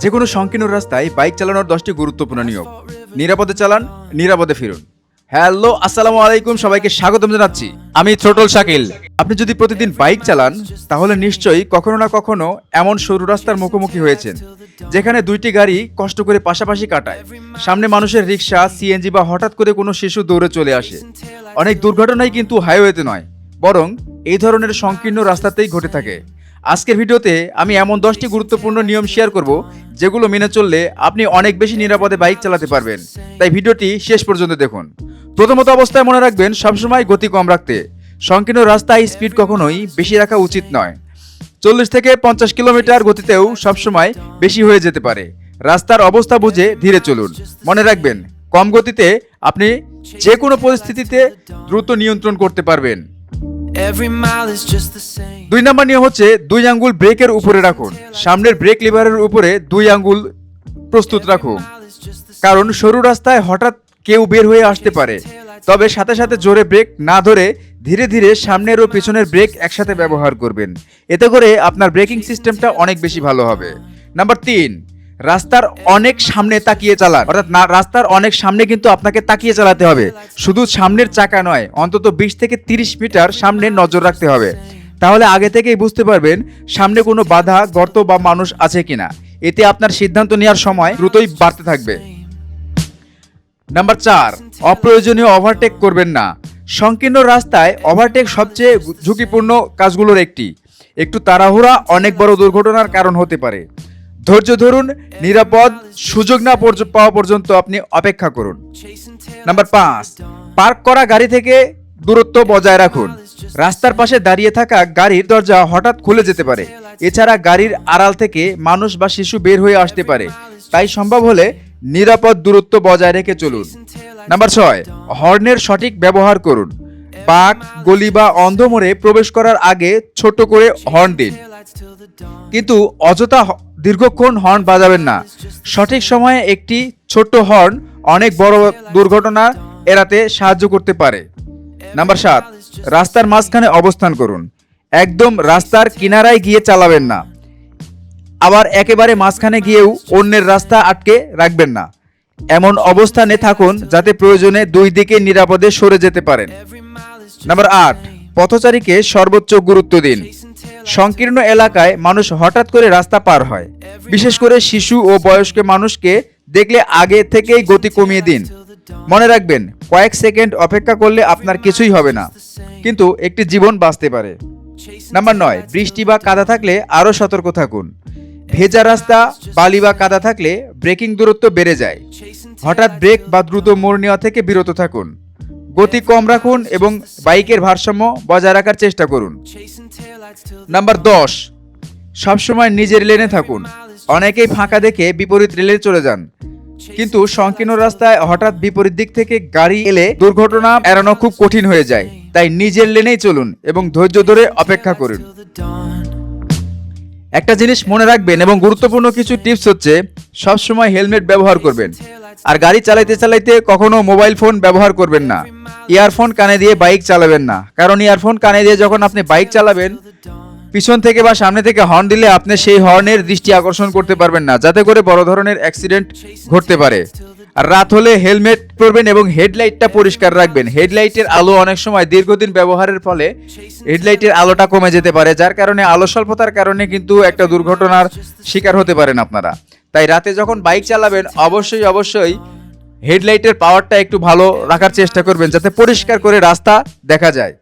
যে কোনো সংকীর্ণ রাস্তায় বাইক চালানোর 10টি গুরুত্বপূর্ণ নিয়ম। নিরাপদে চালান, নিরাপদে ফিরুন। হ্যালো, আসসালামু আলাইকুম, সবাইকে স্বাগতম জানাচ্ছি। আমি ছোটল শাকিল। আপনি যদি প্রতিদিন বাইক চালান তাহলে নিশ্চয়ই কখনো না কখনো এমন সরু রাস্তার মুখোমুখি হয়েছেন যেখানে দুইটি গাড়ি কষ্ট করে পাশাপাশি কাটায়। সামনে মানুষের রিক্সা, সিএনজি বা হঠাৎ করে কোনো শিশু দৌড়ে চলে আসে। অনেক দুর্ঘটনাই কিন্তু হাইওয়েতে নয়, বরং এই ধরনের সংকীর্ণ রাস্তাতেই ঘটে থাকে। আজকের ভিডিওতে আমি এমন 10টি গুরুত্বপূর্ণ নিয়ম শেয়ার করব যেগুলো মেনে চললে আপনি অনেক বেশি নিরাপদে বাইক চালাতে পারবেন। তাই ভিডিওটি শেষ পর্যন্ত দেখুন। প্রথমত অবস্থায় মনে রাখবেন সবসময় গতি কম রাখতে। সংকীর্ণ রাস্তায় স্পিড কখনোই বেশি রাখা উচিত নয়। 40 থেকে 50 কিলোমিটার গতিতেও সবসময় বেশি হয়ে যেতে পারে। রাস্তার অবস্থা বুঝে ধীরে চলুন। মনে রাখবেন কম গতিতে আপনি যে কোনো পরিস্থিতিতে দ্রুত নিয়ন্ত্রণ করতে পারবেন। 2 নম্বর নিয়ম হচ্ছে 2 আঙ্গুল ব্রেকের উপরে রাখুন। সামনের ব্রেক লিভারের উপরে 2 আঙ্গুল প্রস্তুত রাখুন, কারণ সরু রাস্তায় হঠাৎ কেউ বের হয়ে আসতে পারে। তবে সাথে সাথে জোরে ব্রেক না ধরে ধীরে ধীরে সামনের ও পিছনের ব্রেক একসাথে ব্যবহার করবেন। এতে করে আপনার ব্রেকিং সিস্টেমটা অনেক বেশি ভালো হবে। নাম্বার 3, রাস্তার অনেক সামনে তাকিয়ে চালান। অর্থাৎ রাস্তার অনেক সামনে কিন্তু আপনাকে তাকিয়ে চালাতে হবে। শুধু সামনের চাকা নয়, অন্তত 20 থেকে 30 মিটার সামনে নজর রাখতে হবে। তাহলে আগে থেকেই বুঝতে পারবেন সামনে কোনো বাধা, গর্ত বা মানুষ আছে কিনা। এতে আপনার সিদ্ধান্ত নেওয়ার সময় দ্রুতই বাড়তে থাকবে। নাম্বার 4, অপ্রয়োজনীয় ওভারটেক করবেন না। সংকীর্ণ রাস্তায় ওভারটেক সবচেয়ে ঝুঁকিপূর্ণ কাজগুলোর একটি। একটু তাড়াহুড়া অনেক বড় দুর্ঘটনার কারণ হতে পারে। ধৈর্য ধরুন, নিরাপদ সুযোগ না পাওয়া পর্যন্ত আপনি অপেক্ষা করুন। নাম্বার 5, পার্ক করা গাড়ি থেকে দূরত্ব বজায় রাখুন। রাস্তার পাশে দাঁড়িয়ে থাকা গাড়ির দরজা হঠাৎ খুলে যেতে পারে। এছাড়া গাড়ির আড়াল থেকে মানুষ বা শিশু বের হয়ে আসতে পারে। তাই সম্ভব হলে নিরাপদ দূরত্ব বজায় রেখে চলুন। নাম্বার 6, হর্নের সঠিক ব্যবহার করুন। বাঁক, গলি বা অন্ধ মোড়ে প্রবেশ করার আগে ছোট করে হর্ন দিন, কিন্তু অযথা দীর্ঘক্ষণ হর্ন বাজাবেন না। সঠিক সময়ে একটি ছোট্ট হর্ন অনেক বড় দুর্ঘটনা এড়াতে সাহায্য করতে পারে। নাম্বার 7, রাস্তার মাঝখানে অবস্থান করুন। একদম রাস্তার কিনারায় গিয়ে চালাবেন না, আবার একেবারে মাঝখানে গিয়েও অন্যের রাস্তা আটকে রাখবেন না। এমন অবস্থানে থাকুন যাতে প্রয়োজনে 2 দিকে নিরাপদে সরে যেতে পারেন। নাম্বার 8, পথচারীকে সর্বোচ্চ গুরুত্ব দিন। সংকীর্ণ এলাকায় মানুষ হঠাৎ করে রাস্তা পার হয়। বিশেষ করে শিশু ও বয়স্ক মানুষকে দেখলে আগে থেকেই গতি কমিয়ে দিন। মনে রাখবেন কয়েক সেকেন্ড অপেক্ষা করলে আপনার কিছুই হবে না, কিন্তু একটি জীবন বাঁচতে পারে। নাম্বার 9, বৃষ্টি বা কাদা থাকলে আরও সতর্ক থাকুন। ভেজা রাস্তা, বালি বা কাদা থাকলে ব্রেকিং দূরত্ব বেড়ে যায়। হঠাৎ ব্রেক বা দ্রুত মোড় নেওয়া থেকে বিরত থাকুন। গতি কম রাখুন এবং বাইকের ভারসাম্য বজায় রাখার চেষ্টা করুন। নাম্বার 10, সবসময় নিজের লেনে থাকুন। অনেকেই ফাঁকা দেখে বিপরীত রেলে চলে যান, কিন্তু সংকীর্ণ রাস্তায় হঠাৎ বিপরীত দিক থেকে গাড়ি এলে দুর্ঘটনা এড়ানো খুব কঠিন হয়ে যায়। তাই নিজের লেনেই চলুন এবং ধৈর্য ধরে অপেক্ষা করুন। একটা জিনিস মনে রাখবেন এবং গুরুত্বপূর্ণ কিছু টিপস হচ্ছে, সবসময় হেলমেট ব্যবহার করবেন। আর গাড়ি চালাইতে চালাইতে কখনো মোবাইল ফোন ব্যবহার করবেন না। ইয়ারফোন কানে দিয়ে বাইক চালাবেন না, কারণ ইয়ারফোন কানে দিয়ে যখন আপনি বাইক চালাবেন, পিছন থেকে বা সামনে থেকে হর্ন দিলে আপনি সেই হর্নের দৃষ্টি আকর্ষণ করতে পারবেন না, যাতে করে বড় ধরনের অ্যাক্সিডেন্ট ঘটতে পারে। আর রাত হলে হেলমেট পরবেন এবং হেডলাইটটা পরিষ্কার রাখবেন। হেডলাইটের আলো অনেক সময় দীর্ঘদিন ব্যবহারের ফলে হেডলাইটের আলোটা কমে যেতে পারে, যার কারণে আলো স্বল্পতার কারণে কিন্তু একটা দুর্ঘটনার শিকার হতে পারেন আপনারা। তাই রাতে যখন বাইক চালাবেন অবশ্যই হেডলাইটের পাওয়ারটা একটু ভালো রাখার চেষ্টা করবেন, যাতে পরিষ্কার করে রাস্তা দেখা যায়।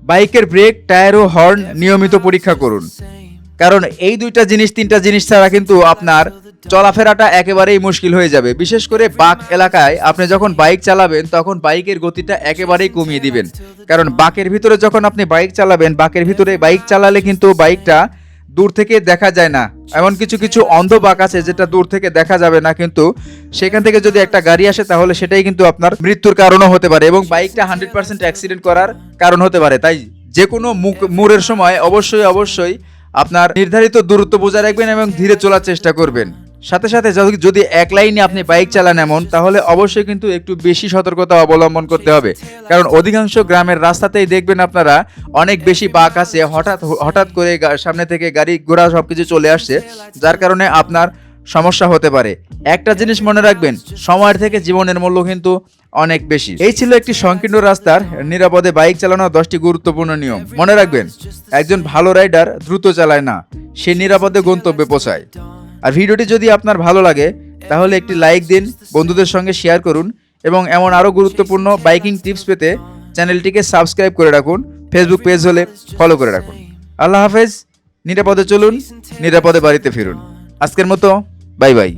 বাইকের ব্রেক, টায়ার ও হর্ন নিয়মিত পরীক্ষা করুন, কারণ এই 3টা জিনিস ছাড়া কিন্তু আপনার চলাফেরাটা একেবারেই মুশকিল হয়ে যাবে। বিশেষ করে বাঁক এলাকায় আপনি যখন বাইক চালাবেন তখন বাইকের গতিটা একেবারেই কমিয়ে দিবেন, কারণ বাঁকের ভিতরে যখন আপনি বাইক চালাবেন, বাঁকের ভিতরে বাইক চালালে কিন্তু বাইকটা দূর থেকে দেখা যায় না। এমন কিছু অন্ধ বাঁক আছে যেটা দূর থেকে দেখা যাবে না, কিন্তু সেখান থেকে যদি একটা গাড়ি আসে তাহলে সেটাই কিন্তু আপনার মৃত্যুর কারণও হতে পারে এবং বাইকটা 100% অ্যাক্সিডেন্ট করার কারণ হতে পারে। তাই যে কোনো মোড়ের সময় অবশ্যই আপনার নির্ধারিত দূরত্ব বজায় রাখবেন এবং ধীরে চলার চেষ্টা করবেন। সাথে সাথে যদি এক লাইনে আপনি বাইক চালান এমন, তাহলে অবশ্যই কিন্তু একটু বেশি সতর্কতা অবলম্বন করতে হবে। কারণ অধিকাংশ গ্রামের রাস্তাতেই দেখবেন আপনারা অনেক বেশি বাঁক আছে, হঠাৎ করে সামনে থেকে গাড়ি ঘোড়া সবকিছু চলে আসছে, যার কারণে আপনার সমস্যা হতে পারে। একটা জিনিস মনে রাখবেন, সময়ের থেকে জীবনের মূল্য কিন্তু অনেক বেশি। এই ছিল একটি সংকীর্ণ রাস্তার নিরাপদে বাইক চালানোর 10টি গুরুত্বপূর্ণ নিয়ম। মনে রাখবেন, একজন ভালো রাইডার দ্রুত চালায় না, সে নিরাপদে গন্তব্যে পৌঁছায়। আর ভিডিওটি যদি আপনার ভালো লাগে তাহলে একটি লাইক দিন, বন্ধুদের সঙ্গে শেয়ার করুন এবং এমন আরও গুরুত্বপূর্ণ বাইকিং টিপস পেতে চ্যানেলটিকে সাবস্ক্রাইব করে রাখুন। ফেসবুক পেজ হলে ফলো করে রাখুন। আল্লাহ হাফেজ। নিরাপদে চলুন, নিরাপদে বাড়িতে ফিরুন। আজকের মতো বাই বাই।